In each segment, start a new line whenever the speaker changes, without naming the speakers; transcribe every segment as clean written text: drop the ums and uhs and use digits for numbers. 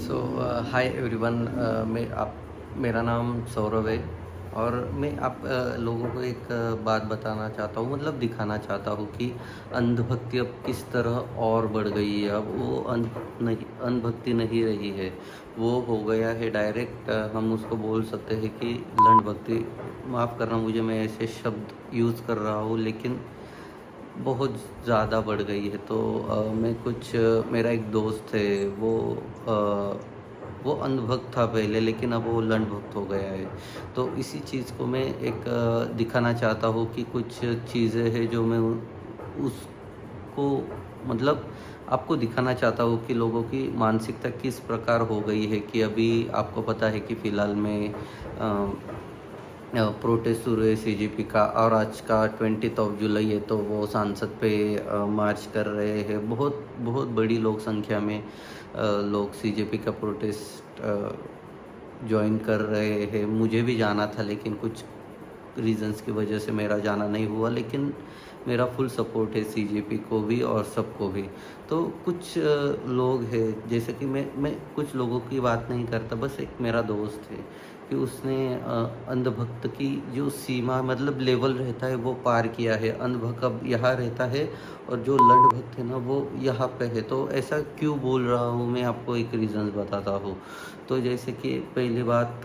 सो hi everyone. मैं आप मेरा नाम सौरभ है और मैं आप लोगों को एक बात बताना चाहता हूँ, मतलब दिखाना चाहता हूँ कि अंधभक्ति अब किस तरह और बढ़ गई है। अब वो अंधभक्ति नहीं रही है, वो हो गया है डायरेक्ट, हम उसको बोल सकते हैं कि लंड भक्ति। माफ़ करना मुझे, मैं ऐसे शब्द यूज़ कर रहा हूँ, लेकिन बहुत ज़्यादा बढ़ गई है। तो मैं कुछ मेरा एक दोस्त है, वो अंधभक्त था पहले, लेकिन अब वो लंड भक्त हो गया है। तो इसी चीज़ को मैं एक दिखाना चाहता हूँ कि कुछ चीज़ें हैं जो मैं उसको, मतलब आपको दिखाना चाहता हूँ कि लोगों की मानसिकता किस प्रकार हो गई है। कि अभी आपको पता है कि फ़िलहाल में प्रोटेस्ट शुरू है सीजेपी का, और आज का 20 जुलाई है, तो वो सांसद पे मार्च कर रहे हैं। बहुत बहुत बड़ी लोक संख्या में लोग सीजेपी का प्रोटेस्ट ज्वाइन कर रहे हैं। मुझे भी जाना था, लेकिन कुछ रीजंस की वजह से मेरा जाना नहीं हुआ, लेकिन मेरा फुल सपोर्ट है सीजेपी को भी और सबको भी। तो कुछ लोग हैं, जैसे कि मैं कुछ लोगों की बात नहीं करता, बस एक मेरा दोस्त है कि उसने अंधभक्त की जो सीमा, मतलब लेवल रहता है, वो पार किया है। अंधभक्त अब यहाँ रहता है और जो लंड भक्त है ना, वो यहाँ पे है। तो ऐसा क्यों बोल रहा हूँ, मैं आपको एक रीज़न बताता हूँ। तो जैसे कि पहली बात,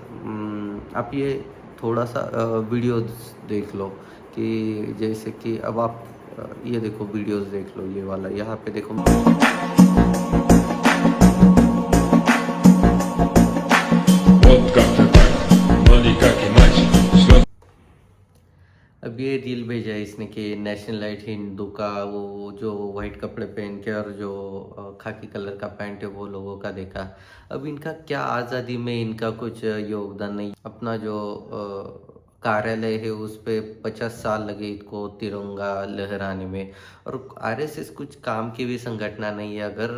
आप ये थोड़ा सा वीडियोस देख लो। कि जैसे कि अब आप ये देखो, वीडियोस देख लो, ये वाला यहाँ पे देखो। अब ये रील भेजा है इसने कि नेशनल लाइट हिंदू का, वो जो वाइट कपड़े पहन के और जो खाकी कलर का पैंट है, वो लोगों का देखा। अब इनका क्या आज़ादी में इनका कुछ योगदान नहीं। अपना जो कार्यालय है उस पे 50 साल लगे इनको तिरंगा लहराने में। और आरएसएस कुछ काम की भी संगठना नहीं है। अगर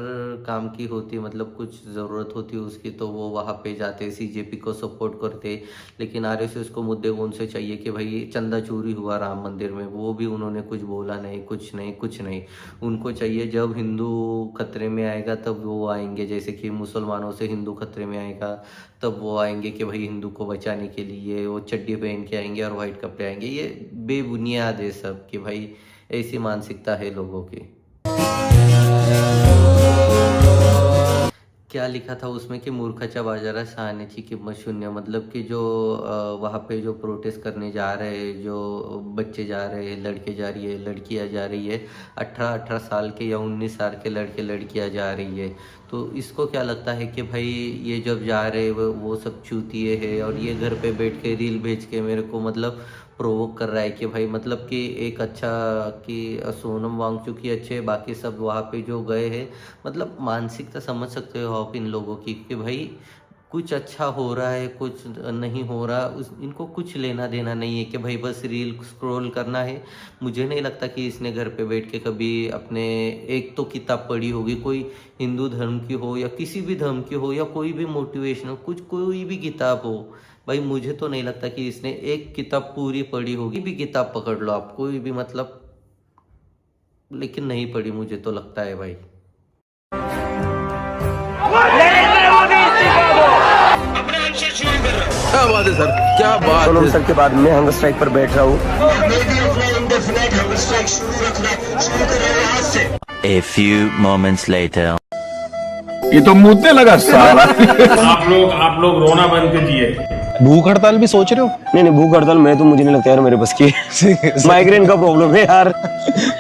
काम की होती, मतलब कुछ ज़रूरत होती उसकी, तो वो वहाँ पे जाते, सीजेपी को सपोर्ट करते। लेकिन आरएसएस को मुद्दे कौन से चाहिए कि भाई चंदा चोरी हुआ राम मंदिर में, वो भी उन्होंने कुछ बोला नहीं, कुछ नहीं, कुछ नहीं। उनको चाहिए जब हिंदू खतरे में आएगा तब वो आएंगे, जैसे कि मुसलमानों से हिंदू खतरे में आएगा तब वो आएंगे कि भाई हिंदू को बचाने के लिए वो चड्डी पहन के आएंगे और वाइट कपड़े आएंगे। ये बेबुनियाद है सब, कि भाई ऐसी मानसिकता है लोगों की। क्या लिखा था उसमें कि मूर्खाच्या बाजारात शहाण्याची किंमत शून्य। मतलब कि जो वहाँ पे जो प्रोटेस्ट करने जा रहे हैं, जो बच्चे जा रहे हैं, लड़के जा रही है, लड़कियाँ जा रही है, 18-18 साल के या 19 साल के लड़के लड़कियाँ जा रही है। तो इसको क्या लगता है कि भाई ये जब जा रहे हैं वो सब चूतिए है, और ये घर पे बैठ के रील भेज के मेरे को, मतलब प्रोवोक कर रहा है कि भाई, मतलब कि एक अच्छा, कि सोनम वांगचुक ही अच्छे, बाकी सब वहाँ पे जो गए हैं। मतलब मानसिकता समझ सकते हो आप इन लोगों की, कि भाई कुछ अच्छा हो रहा है, कुछ नहीं हो रहा, उस इनको कुछ लेना देना नहीं है, कि भाई बस रील स्क्रॉल करना है। मुझे नहीं लगता कि इसने घर पे बैठ के कभी अपने एक तो किताब पढ़ी होगी, कोई हिंदू धर्म की हो या किसी भी धर्म की हो, या कोई भी मोटिवेशनल कुछ, कोई भी किताब हो। भाई मुझे तो नहीं लगता कि इसने एक किताब पूरी पढ़ी होगी। भी किताब पकड़ लो आप, कोई भी, मतलब, लेकिन नहीं पढ़ी, मुझे तो लगता है भाई।
क्या बात है सर, क्या बात है
सर के बाद मैं हंगर स्ट्राइक पर बैठ रहा हूँ।
A few moments later.
ये तो मुद्दे लगा साला।
आप लोग रोना बंद कीजिए।
भूख हड़ताल भी सोच रहे हो? नहीं नहीं, भूख हड़ताल मैं तो, मुझे नहीं लगता यार मेरे बस की। माइग्रेन का प्रॉब्लम है यार।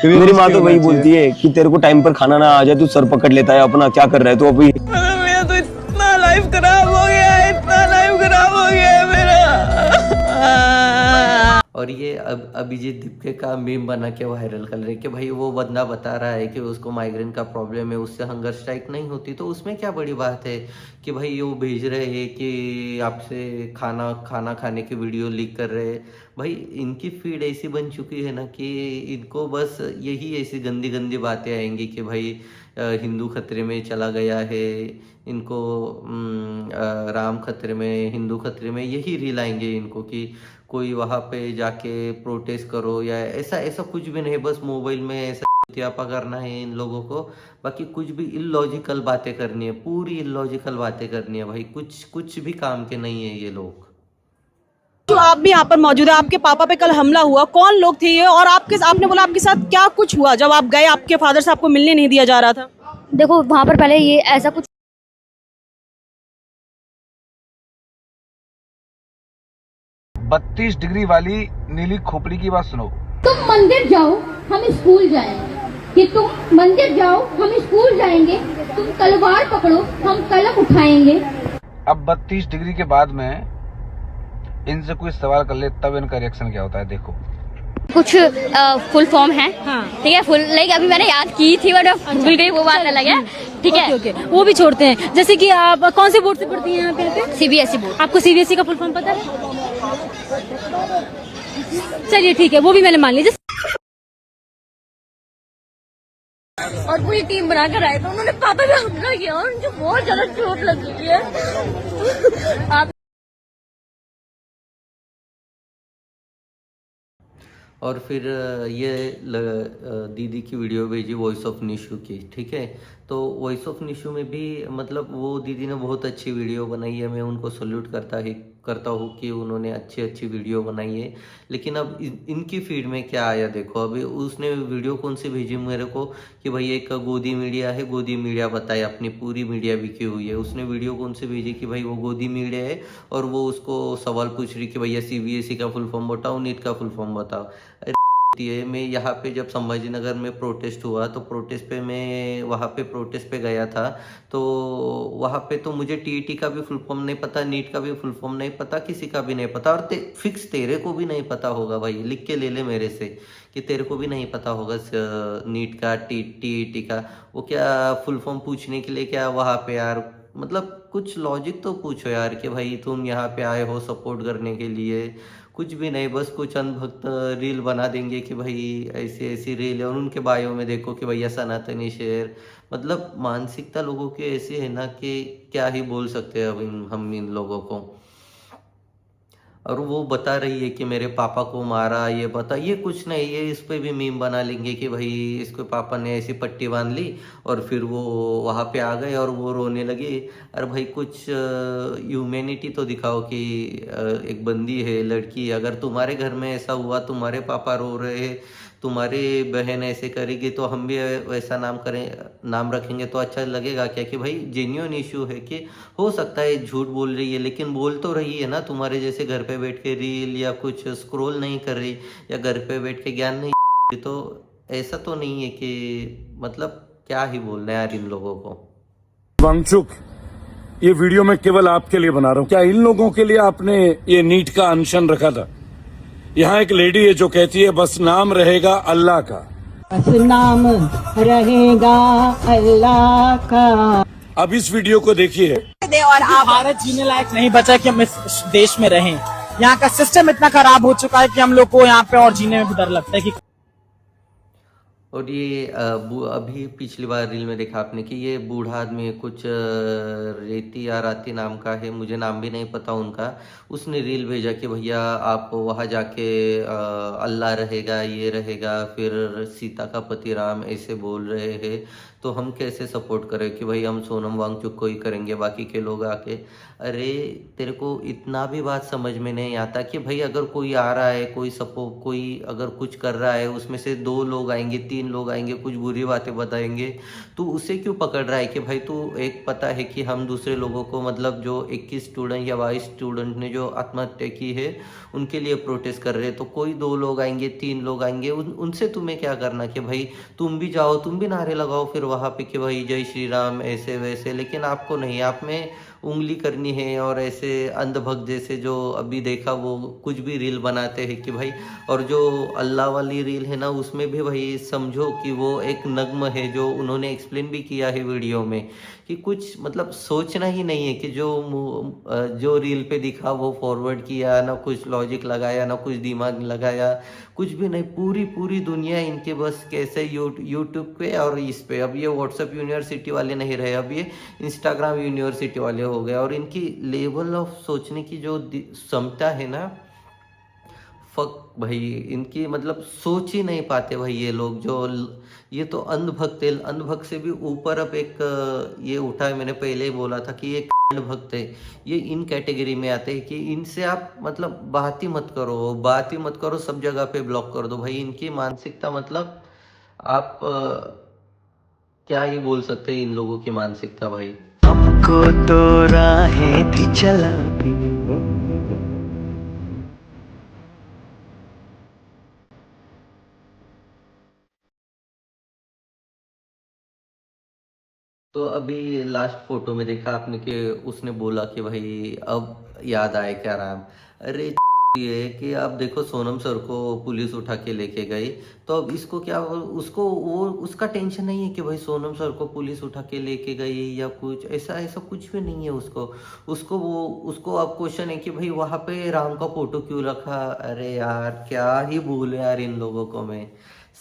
मेरी माँ तो वही बोलती है कि तेरे को टाइम पर खाना ना आ जाए, तू सर पकड़ लेता है अपना। क्या कर रहा है तू अभी?
मेरा तो इतना लाइफ खराब हो गया है, इतना लाइफ खराब हो गया है मेरा।
और ये अब अभिजीत दीपके का मीम बना के वायरल कर रहे कि भाई वो बंदा बता रहा है कि उसको माइग्रेन का प्रॉब्लम है, उससे हंगर स्ट्राइक नहीं होती। तो उसमें क्या बड़ी बात है कि भाई वो भेज रहे हैं कि आपसे खाना खाने की वीडियो लीक कर रहे हैं। भाई इनकी फीड ऐसी बन चुकी है ना कि इनको बस यही ऐसी गंदी गंदी बातें आएंगी कि भाई हिंदू खतरे में चला गया है, इनको राम खतरे में, हिंदू खतरे में, यही रील आएंगे इनको कि कोई वहाँ पे जाके प्रोटेस्ट करो, या ऐसा ऐसा कुछ भी नहीं। बस मोबाइल में ऐसा त्यापा करना है इन लोगों को, बाकी कुछ भी इलॉजिकल बातें करनी है, पूरी इलॉजिकल बातें करनी है भाई, कुछ भी काम के नहीं है ये लोग।
जो आप भी यहाँ पर मौजूद है, आपके पापा पे कल हमला हुआ, कौन लोग थे ये और आपने बोला आपके साथ क्या कुछ हुआ जब आप गए, आपके फादर से आपको मिलने नहीं दिया जा रहा था?
देखो वहाँ पर पहले ये ऐसा कुछ
32 डिग्री वाली नीली खोपड़ी की बात सुनो।
तुम मंदिर जाओ हम स्कूल जाएंगे, कि तुम मंदिर जाओ हम स्कूल जाएंगे, तुम तलवार पकड़ो हम कलम उठाएंगे।
अब 32 डिग्री के बाद में इनसे कोई सवाल कर ले तब इनका रिएक्शन क्या होता है, देखो।
कुछ फुल फॉर्म है, ठीक है, फुल लाइक अभी मैंने याद की थी बट भूल गई, वो बात अलग है, ठीक है।
ओके, वो भी छोड़ते हैं। जैसे कि आप कौन से बोर्ड से पढ़ती हैं यहाँ पे?
CBSE board.
आपको सीबीएसई का फुल फॉर्म पता है? चलिए ठीक है, वो भी मैंने मान ली।
और पूरी टीम बनाकर आए तो उन्होंने पापा पे हमला किया और मुझे बहुत ज्यादा चोट लगी है। आप
और फिर ये दीदी की वीडियो भेजी वॉइस ऑफ निशु की, ठीक है। तो वॉइस ऑफ निशु में भी मतलब वो दीदी ने बहुत अच्छी वीडियो बनाई है, मैं उनको सल्यूट करता हूँ कि उन्होंने अच्छी वीडियो बनाई है। लेकिन अब इनकी फीड में क्या आया देखो, अभी उसने वीडियो कौन सी भेजी मेरे को कि भाई एक गोदी मीडिया है, गोदी मीडिया बताए, अपनी पूरी मीडिया बिकी हुई है। उसने वीडियो कौन सी भेजी कि भाई वो गोदी मीडिया है और वो उसको सवाल पूछ रही कि भैया सीबीएसई का फुल फॉर्म बताओ, नीट का फुल फॉर्म बताओ। मैं यहाँ पे जब संभाजी नगर में प्रोटेस्ट हुआ तो प्रोटेस्ट पे मैं वहाँ पे प्रोटेस्ट पे गया था, तो वहाँ पे तो मुझे टीईटी का भी फुल फॉर्म नहीं पता, नीट का भी फुल फॉर्म नहीं पता, किसी का भी नहीं पता। और फिक्स तेरे को भी नहीं पता होगा भाई, लिख के ले ले मेरे से कि तेरे को भी नहीं पता होगा नीट का टीईटी का। वो क्या फुल फॉर्म पूछने के लिए क्या वहाँ पे यार, मतलब कुछ लॉजिक तो पूछो यार कि भाई तुम यहाँ पे आए हो सपोर्ट करने के लिए, कुछ भी नहीं, बस कुछ अंधभक्त रील बना देंगे कि भाई ऐसी रील है और उनके बायो में देखो कि भैया सनातनी शेर। मतलब मानसिकता लोगों की ऐसी है ना कि क्या ही बोल सकते हैं अब हम इन लोगों को। और वो बता रही है कि मेरे पापा को मारा, ये बता, ये कुछ नहीं, ये इस पे भी मीम बना लेंगे कि भाई इसके पापा ने ऐसी पट्टी बांध ली और फिर वो वहाँ पे आ गए और वो रोने लगे। अरे भाई कुछ ह्यूमैनिटी तो दिखाओ कि एक बंदी है, लड़की, अगर तुम्हारे घर में ऐसा हुआ, तुम्हारे पापा रो रहे हैं, तुम्हारी बहन ऐसे करेगी तो हम भी वैसा नाम रखेंगे तो अच्छा लगेगा क्या? कि भाई जेन्युइन इशू है कि हो सकता है झूठ बोल रही है लेकिन बोल तो रही है ना, तुम्हारे जैसे घर पे बैठ के रील या कुछ स्क्रॉल नहीं कर रही या घर पे बैठ के ज्ञान नहीं, तो ऐसा तो नहीं है कि मतलब क्या ही बोलना है यार इन लोगों को।
वांगचुक, ये वीडियो मैं केवल आपके लिए बना रहा हूँ। क्या इन लोगों के लिए आपने ये नीट का अनशन रखा था? यहाँ एक लेडी है जो कहती है बस नाम रहेगा अल्लाह का,
बस नाम रहेगा अल्लाह का।
अब इस वीडियो को देखिए।
और आप भारत जीने लायक नहीं बचा कि हम इस देश में रहें। यहाँ का सिस्टम इतना खराब हो चुका है कि हम लोग को यहाँ पे और जीने में भी डर लगता है कि।
और ये अभी पिछली बार रील में देखा आपने कि ये बूढ़ा आदमी कुछ रेती या राती नाम का है, मुझे नाम भी नहीं पता उनका, उसने रील भेजा कि भैया आप वहाँ जाके अल्लाह रहेगा, ये रहेगा, फिर सीता का पति राम ऐसे बोल रहे हैं, तो हम कैसे सपोर्ट करें कि भाई हम सोनम वांगचुक को ही करेंगे, बाकी के लोग आके। अरे तेरे को इतना भी बात समझ में नहीं आता कि भाई अगर कोई आ रहा है, कोई अगर कुछ कर रहा है, उसमें से 2 लोग आएंगे, 3 लोग आएंगे, कुछ बुरी बातें बताएंगे, तो उसे क्यों पकड़ रहा है कि भाई तू, एक पता है कि हम दूसरे लोगों को, मतलब जो 21 स्टूडेंट या 22 स्टूडेंट ने जो आत्महत्या की है उनके लिए प्रोटेस्ट कर रहे हैं, तो कोई 2 लोग आएंगे, 3 लोग आएंगे, उनसे तुम्हें क्या करना कि भाई तुम भी जाओ, तुम भी नारे लगाओ फिर वहाँ पे कि भाई जय श्री राम ऐसे वैसे, लेकिन आपको नहीं, आप में उंगली करनी है और ऐसे अंधभक्त जैसे जो अभी देखा वो कुछ भी रील बनाते हैं कि भाई, और जो अल्लाह वाली रील है ना उसमें भी भाई समझो कि वो एक नग्म है, जो उन्होंने एक्सप्लेन भी किया है वीडियो में कि कुछ मतलब सोचना ही नहीं है कि जो रील पे दिखा वो फॉरवर्ड किया, ना कुछ लॉजिक लगाया, ना कुछ दिमाग लगाया, कुछ भी नहीं, पूरी दुनिया इनके बस कैसे यूट्यूब पे और इस पे, अब ये व्हाट्सएप यूनिवर्सिटी वाले नहीं रहे, अब ये इंस्टाग्राम यूनिवर्सिटी वाले हो गए, और इनकी लेवल ऑफ सोचने की जो क्षमता है ना फक भाई, इनकी मतलब सोच ही नहीं पाते भाई ये लोग। ये तो अंधभक्त है, अंधभक्त से भी ऊपर अब एक ये उठा है। मैंने पहले ही बोला था कि ये अंधभक्त है, ये इन कैटेगरी में आते हैं कि इनसे आप मतलब बात ही मत करो, बात ही मत करो, सब जगह पे ब्लॉक कर दो भाई। इनकी मानसिकता मतलब आप क्या ही बोल सकते हैं इन लोगों की मानसिकता भाई।
हमको तो राहें थी चला
तो अभी लास्ट फोटो में देखा आपने कि उसने बोला कि भाई अब याद आए क्या नाम। अरे ये कि आप देखो सोनम सर को पुलिस उठा के लेके गई, तो अब इसको क्या, उसको वो उसका टेंशन नहीं है कि भाई सोनम सर को पुलिस उठा के लेके गई या कुछ ऐसा, ऐसा कुछ भी नहीं है उसको अब क्वेश्चन है कि भाई वहाँ पे राम का फोटो क्यों रखा। अरे यार क्या ही बोले यार इन लोगों को मैं,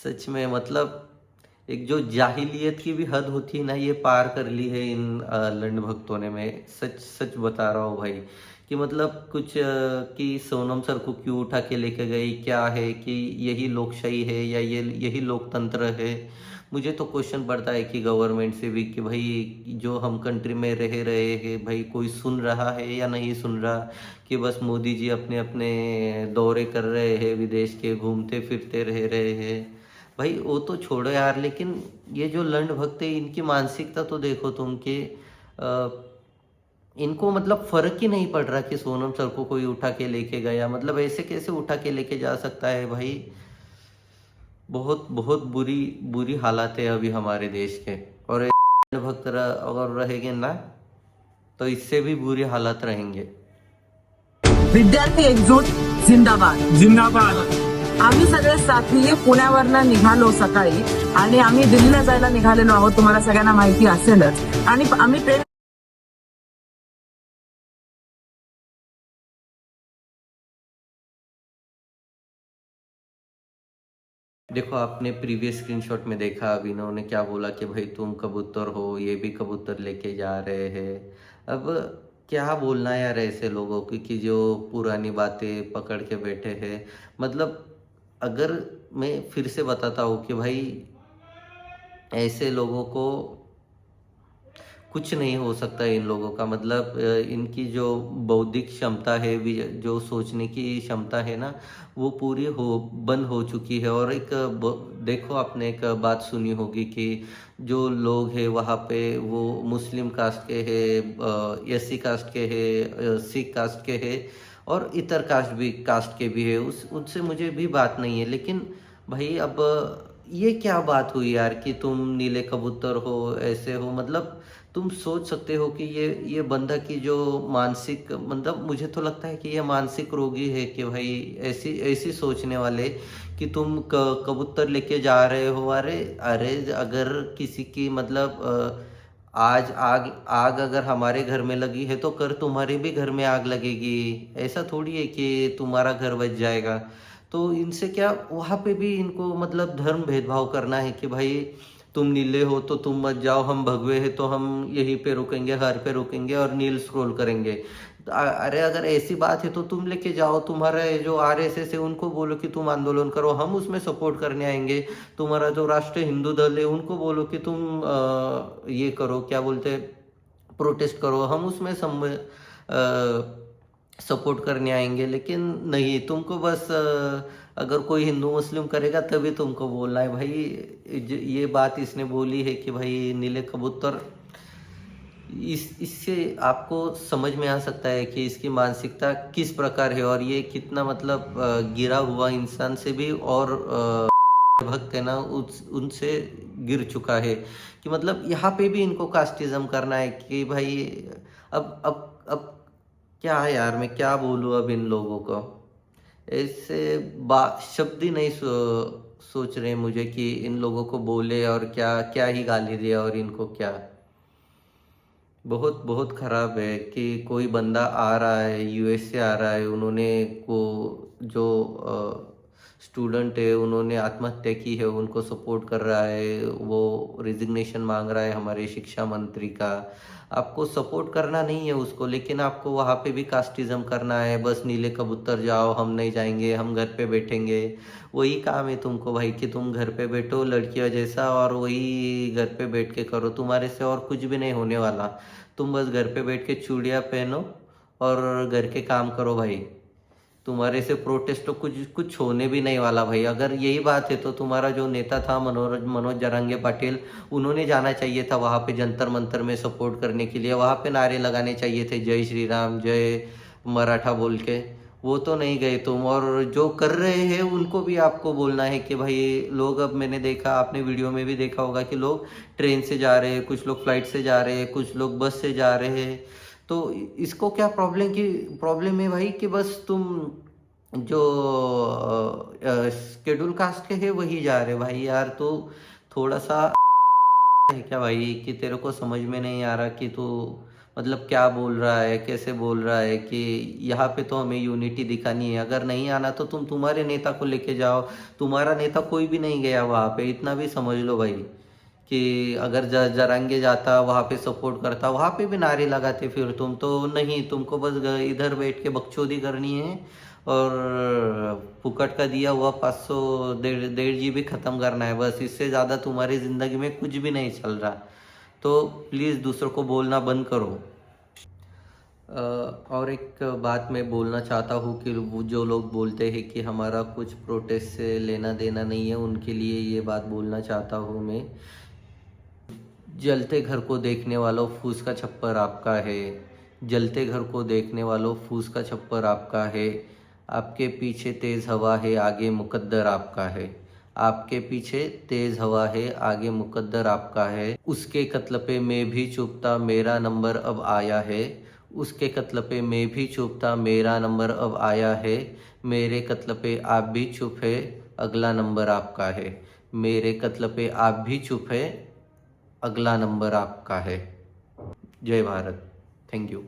सच में मतलब एक जो जाहिलियत की भी हद होती है ना, ये पार कर ली है इन लंड भक्तों ने। मैं सच सच बता रहा हूँ भाई कि मतलब कुछ कि सोनम सर को क्यों उठा के लेके गई, क्या है कि यही लोकशाही है या यही लोकतंत्र है। मुझे तो क्वेश्चन पड़ता है कि गवर्नमेंट से भी कि भाई जो हम कंट्री में रह रहे हैं भाई, कोई सुन रहा है या नहीं सुन रहा, कि बस मोदी जी अपने अपने दौरे कर रहे हैं, विदेश के घूमते फिरते रह रहे हैं भाई। वो तो छोड़ो यार, लेकिन ये जो लंड भक्त है इनकी मानसिकता तो देखो तुम कि इनको मतलब फर्क ही नहीं पड़ रहा कि सोनम सर को कोई उठा के लेके गया, मतलब ऐसे कैसे उठा के लेके जा सकता है भाई। बहुत बहुत बुरी बुरी हालत है अभी हमारे देश के, और लंड भक्त अगर रहेंगे ना तो इससे भी बुरी हालत रहेंगे।
विद्यार्थी एकजूट जिंदाबाद जिंदाबाद। आम्ही सगळे साथी पुण्यावरनं निघालो सकाळी आणि आम्ही दिल्लीला जायला निघालेलो आहोत, तुम्हाला सगळ्यांना माहिती असेलच। आणि आम्ही ट्रेन
देखो आपने प्रीवियस स्क्रीनशॉट में देखा, अब इन्होंने क्या बोला कि भाई तुम कबूतर हो, ये भी कबूतर लेके जा रहे हैं। अब क्या बोलना यार ऐसे लोगों की कि जो पुरानी बातें पकड़ के बैठे हैं। मतलब अगर मैं फिर से बताता हूँ कि भाई ऐसे लोगों को कुछ नहीं हो सकता इन लोगों का, मतलब इनकी जो बौद्धिक क्षमता है, जो सोचने की क्षमता है ना, वो पूरी बंद हो चुकी है। और एक देखो आपने एक बात सुनी होगी कि जो लोग हैं वहाँ पे वो मुस्लिम कास्ट के हैं, एससी कास्ट के हैं, सिख कास्ट के हैं और इतर कास्ट के भी है। उनसे मुझे भी बात नहीं है, लेकिन भाई अब ये क्या बात हुई यार कि तुम नीले कबूतर हो, ऐसे हो। मतलब तुम सोच सकते हो कि ये बंदा की जो मानसिक, मतलब मुझे तो लगता है कि ये मानसिक रोगी है कि भाई ऐसी ऐसी सोचने वाले कि तुम कबूतर लेके जा रहे हो। अरे अरे अगर किसी की मतलब आज आग अगर हमारे घर में लगी है तो कर तुम्हारे भी घर में आग लगेगी। ऐसा थोड़ी है कि तुम्हारा घर बच जाएगा। तो इनसे क्या, वहाँ पे भी इनको मतलब धर्म भेदभाव करना है कि भाई तुम नीले हो तो तुम मत जाओ, हम भगवे हैं तो हम यहीं पे रुकेंगे, हर पे रुकेंगे और नील स्क्रॉल करेंगे। अरे अगर ऐसी बात है तो तुम लेके जाओ, तुम्हारा जो आरएसएस है उनको बोलो कि तुम आंदोलन करो, हम उसमें सपोर्ट करने आएंगे। तुम्हारा जो राष्ट्रीय हिंदू दल है उनको बोलो कि तुम ये करो, क्या बोलते, प्रोटेस्ट करो, हम उसमें सपोर्ट करने आएंगे। लेकिन नहीं, तुमको बस अगर कोई हिंदू मुस्लिम करेगा तभी तुमको बोलना है भाई। ये बात इसने बोली है कि भाई नीले कबूतर, इससे आपको समझ में आ सकता है कि इसकी मानसिकता किस प्रकार है और ये कितना मतलब गिरा हुआ इंसान से भी और भक्त है ना उनसे गिर चुका है। कि मतलब यहाँ पे भी इनको कास्टिज्म करना है कि भाई अब क्या है यार, मैं क्या बोलूँ अब इन लोगों को। ऐसे शब्द ही नहीं सोच रहे मुझे कि इन लोगों को बोले और क्या ही गाली दिया और इनको क्या। बहुत बहुत ख़राब है कि कोई बंदा आ रहा है, यूएस से आ रहा है, उन्होंने को जो स्टूडेंट है, उन्होंने आत्महत्या की है, उनको सपोर्ट कर रहा है, वो रिजिग्नेशन मांग रहा है हमारे शिक्षा मंत्री का। आपको सपोर्ट करना नहीं है उसको, लेकिन आपको वहाँ पे भी कास्टिज्म करना है। बस नीले कबूतर जाओ, हम नहीं जाएंगे, हम घर पे बैठेंगे। वही काम है तुमको भाई कि तुम घर पे बैठो लड़कियों जैसा, और वही घर पे बैठ के करो। तुम्हारे से और कुछ भी नहीं होने वाला। तुम बस घर पे बैठ के चूड़ियाँ पहनो और घर के काम करो भाई। तुम्हारे से प्रोटेस्ट तो कुछ होने भी नहीं वाला भाई। अगर यही बात है तो तुम्हारा जो नेता था मनोज जरांगे पाटिल, उन्होंने जाना चाहिए था वहाँ पे जंतर मंतर में सपोर्ट करने के लिए। वहाँ पे नारे लगाने चाहिए थे, जय श्री राम, जय मराठा बोल के। वो तो नहीं गए तुम। और जो कर रहे हैं उनको भी आपको बोलना है कि भाई लोग, अब मैंने देखा, आपने वीडियो में भी देखा होगा कि लोग ट्रेन से जा रहे हैं, कुछ लोग फ्लाइट से जा रहे हैं, कुछ लोग बस से जा रहे हैं। तो इसको क्या प्रॉब्लम है भाई कि बस तुम जो शेड्यूल कास्ट के है वही जा रहे भाई। यार तो थोड़ा सा है क्या भाई कि तेरे को समझ में नहीं आ रहा कि तू मतलब क्या बोल रहा है, कैसे बोल रहा है। कि यहाँ पे तो हमें यूनिटी दिखानी है। अगर नहीं आना तो तुम तुम्हारे नेता को लेके जाओ। तुम्हारा नेता कोई भी नहीं गया वहाँ पे, इतना भी समझ लो भाई। कि अगर जरांगे जाता, वहाँ पे सपोर्ट करता, वहाँ पे भी नारे लगाते, फिर तुम तो नहीं, तुमको बस इधर बैठ के बकचोदी करनी है और फुकट का दिया हुआ 500 डेढ़ GB ख़त्म करना है बस। इससे ज़्यादा तुम्हारी ज़िंदगी में कुछ भी नहीं चल रहा। तो प्लीज़ दूसरों को बोलना बंद करो। और एक बात मैं बोलना चाहता हूँ कि वो जो लोग बोलते हैं कि हमारा कुछ प्रोटेस्ट से लेना देना नहीं है, उनके लिए ये बात बोलना चाहता हूँ मैं। जलते घर को देखने वालों, फूस का छप्पर आपका है। जलते घर को देखने वालों, फूस का छप्पर आपका है। आपके पीछे तेज़ हवा है, आगे मुकद्दर आपका है। आपके पीछे तेज़ हवा है, आगे मुकद्दर आपका है। उसके कत्ल पे मैं भी चुप था, मेरा नंबर अब आया है। उसके कत्ल पे मैं भी चुप था, मेरा नंबर अब आया है। मेरे कत्ल पे आप भी चुप है, अगला नंबर आपका है। मेरे कत्ल पे आप भी चुप है, अगला नंबर आपका है। जय भारत। Thank you.